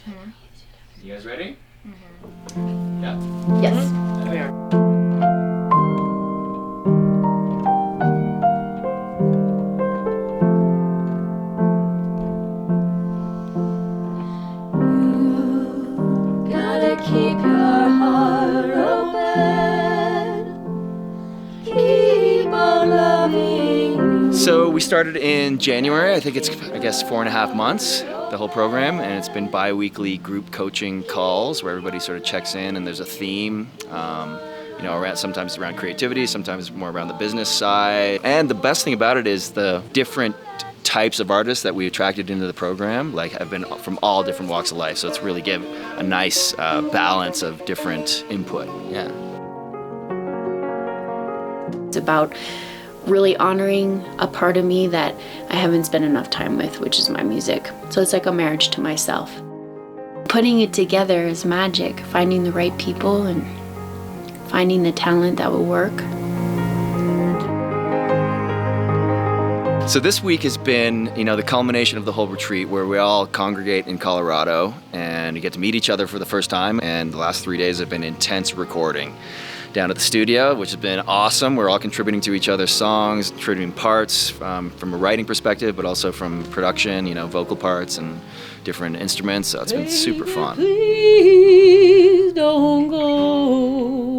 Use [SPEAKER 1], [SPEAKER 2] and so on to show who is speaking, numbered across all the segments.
[SPEAKER 1] You guys ready?
[SPEAKER 2] Yeah.
[SPEAKER 3] Yes.
[SPEAKER 2] We are.
[SPEAKER 3] Keep your heart open. Keep on loving.
[SPEAKER 1] So we started in January. I think it's 4.5 months, the whole program, and it's been bi-weekly group coaching calls where everybody sort of checks in and there's a theme. Sometimes around creativity, sometimes more around the business side. And the best thing about it is the different types of artists that we attracted into the program have been from all different walks of life, so it's really give a nice balance of different input. Yeah.
[SPEAKER 3] It's about really honoring a part of me that I haven't spent enough time with, which is my music. So it's like a marriage to myself. Putting it together is magic, finding the right people and finding the talent that will work.
[SPEAKER 1] So this week has been, the culmination of the whole retreat where we all congregate in Colorado and we get to meet each other for the first time. And the last 3 days have been intense recording down at the studio, which has been awesome. We're all contributing to each other's songs, contributing parts from a writing perspective, but also from production, vocal parts and different instruments. So it's been super fun.
[SPEAKER 3] Please don't go.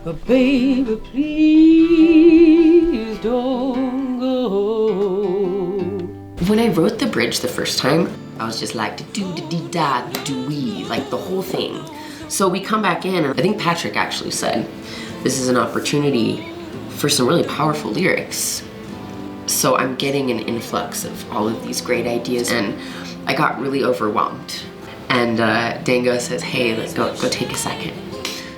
[SPEAKER 3] But baby, please don't go.
[SPEAKER 2] When I wrote the bridge the first time, I was just like, do-do-de-da, like the whole thing. So we come back in, and I think Patrick actually said, this is an opportunity for some really powerful lyrics. So I'm getting an influx of all of these great ideas, and I got really overwhelmed. And Dango says, hey, let's go take a second.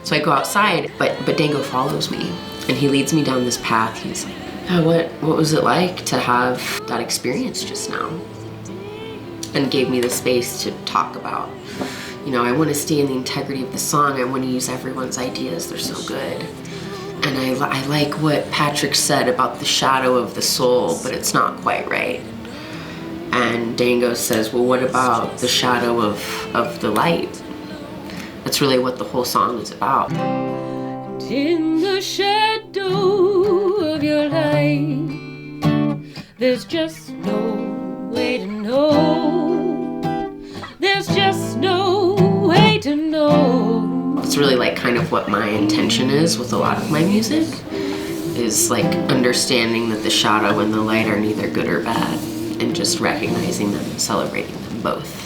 [SPEAKER 2] So I go outside, but Dango follows me, and he leads me down this path. He's like, oh, what was it like to have that experience just now? And gave me the space to talk about, I want to stay in the integrity of the song. I want to use everyone's ideas. They're so good. And I like what Patrick said about the shadow of the soul, but it's not quite right. And Dango says, well, what about the shadow of the light? That's really what the whole song is about.
[SPEAKER 3] In the shadow of your light, there's just no way to know. There's just no way to know.
[SPEAKER 2] It's really kind of what my intention is with a lot of my music, is understanding that the shadow and the light are neither good or bad, and just recognizing them and celebrating them both.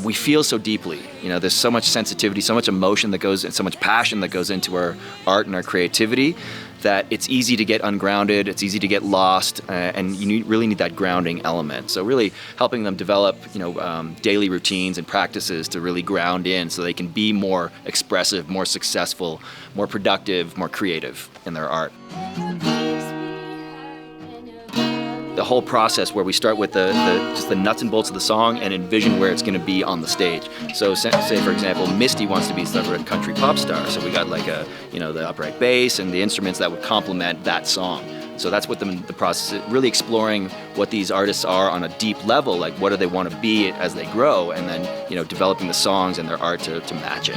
[SPEAKER 1] We feel so deeply. There's so much sensitivity, so much emotion that goes, and so much passion that goes into our art and our creativity that it's easy to get ungrounded, it's easy to get lost, and you really need that grounding element. So really helping them develop, daily routines and practices to really ground in so they can be more expressive, more successful, more productive, more creative in their art. The whole process where we start with just the nuts and bolts of the song and envision where it's going to be on the stage. So say for example, Misty wants to be sort of a country pop star, so we got the upright bass and the instruments that would complement that song. So that's what the process is, really exploring what these artists are on a deep level, what do they want to be as they grow, and then developing the songs and their art to match it.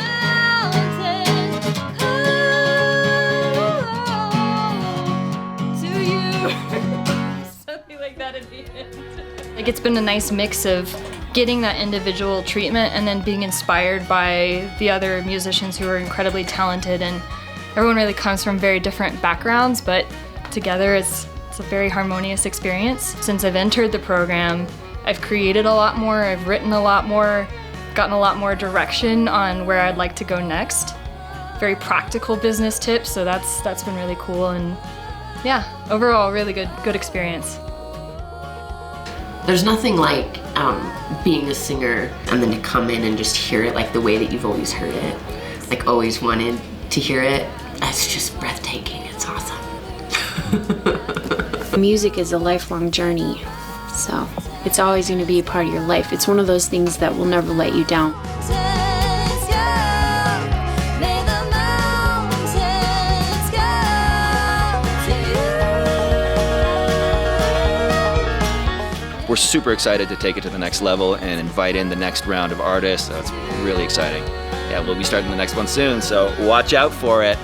[SPEAKER 4] It's been a nice mix of getting that individual treatment and then being inspired by the other musicians who are incredibly talented, and everyone really comes from very different backgrounds, but together it's a very harmonious experience. Since I've entered the program, I've created a lot more, I've written a lot more, gotten a lot more direction on where I'd like to go next. Very practical business tips, so that's been really cool, and yeah, overall really good experience.
[SPEAKER 2] There's nothing like being a singer and then to come in and just hear it the way that you've always heard it, always wanted to hear it. It's just breathtaking. It's awesome.
[SPEAKER 3] Music is a lifelong journey, so it's always going to be a part of your life. It's one of those things that will never let you down.
[SPEAKER 1] we're super excited to take it to the next level and invite in the next round of artists. So it's really exciting. Yeah, we'll be starting the next one soon, so watch out for it.